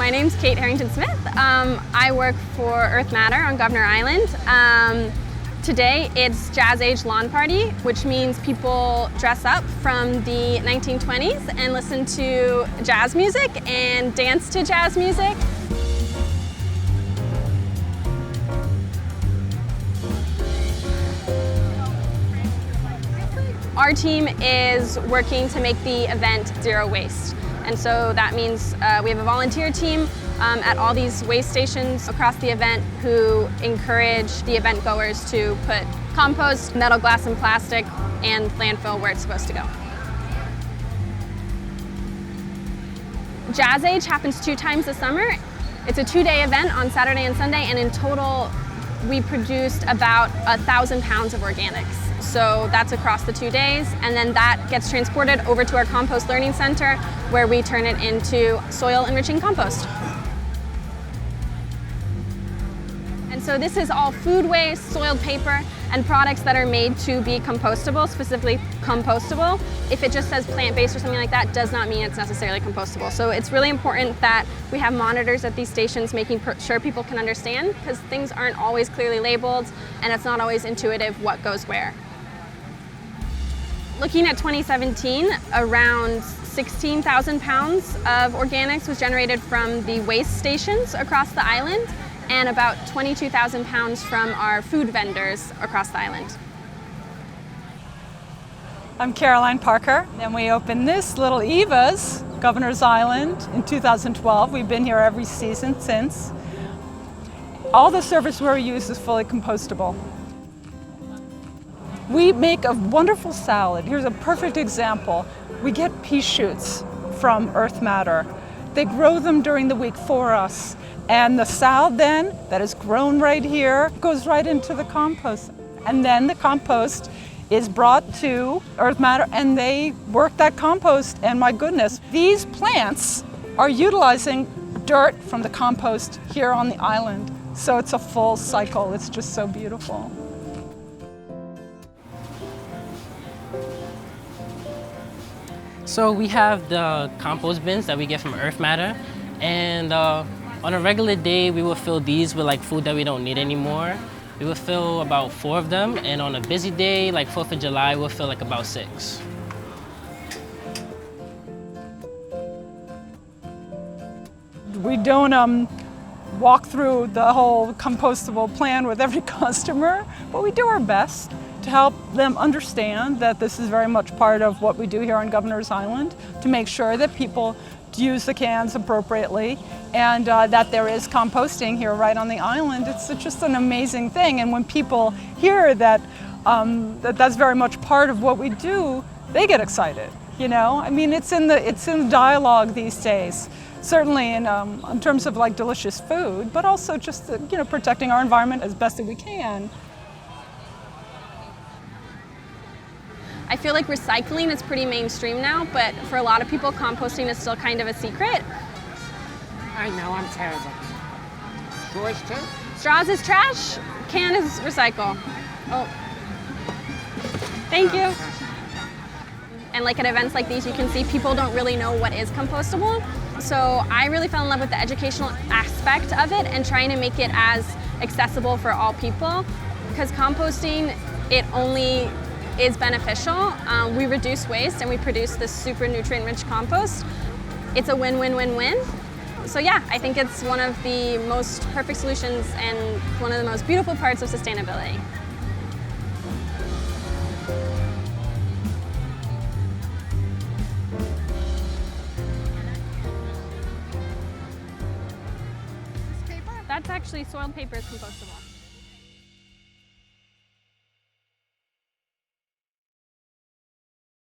My name's Kate Harrington-Smith. I work for Earth Matter on Governor Island. Today it's Jazz Age Lawn Party, which means people dress up from the 1920s and listen to jazz music and dance to jazz music. Our team is working to make the event zero waste. And so that means we have a volunteer team at all these waste stations across the event who encourage the event goers to put compost, metal, glass, and plastic, and landfill where it's supposed to go. Jazz Age happens 2 times a summer. It's a 2-day event on Saturday and Sunday, and in total we produced about 1,000 pounds of organics. So that's across the 2 days, and then that gets transported over to our compost learning center where we turn it into soil enriching compost. And so this is all food waste, soiled paper, and products that are made to be compostable, specifically compostable. If it just says plant-based or something like that, does not mean it's necessarily compostable. So it's really important that we have monitors at these stations making sure people can understand, because things aren't always clearly labeled and it's not always intuitive what goes where. Looking at 2017, around 16,000 pounds of organics was generated from the waste stations across the island, and about 22,000 pounds from our food vendors across the island. I'm Caroline Parker, and we opened this Little Eva's Governor's Island in 2012. We've been here every season since. All the serviceware we use is fully compostable. We make a wonderful salad. Here's a perfect example. We get pea shoots from Earth Matter. They grow them during the week for us. And the salad then, that is grown right here, goes right into the compost. And then the compost is brought to Earth Matter and they work that compost, and my goodness, these plants are utilizing dirt from the compost here on the island. So it's a full cycle. It's just so beautiful. So we have the compost bins that we get from Earth Matter, and on a regular day we will fill these with like food that we don't need anymore. We will fill about 4 of them, and on a busy day like 4th of July we'll fill like about 6. We don't walk through the whole compostable plan with every customer, but we do our best to help them understand that this is very much part of what we do here on Governor's Island, to make sure that people use the cans appropriately, and that there is composting here right on the island. It's just an amazing thing, and when people hear that, that's very much part of what we do, they get excited. You know, I mean, it's in the dialogue these days. Certainly in terms of like delicious food, but also just protecting our environment as best as we can. I feel like recycling is pretty mainstream now, but for a lot of people, composting is still kind of a secret. I know, I'm terrible. Straws too? Straws is trash, can is recycle. Oh, thank you. And like at events like these, you can see people don't really know what is compostable. So I really fell in love with the educational aspect of it and trying to make it as accessible for all people, because composting, it only is beneficial. We reduce waste and we produce this super nutrient-rich compost. It's a win-win-win-win. So yeah, I think it's one of the most perfect solutions and one of the most beautiful parts of sustainability. That's actually soiled paper is compostable.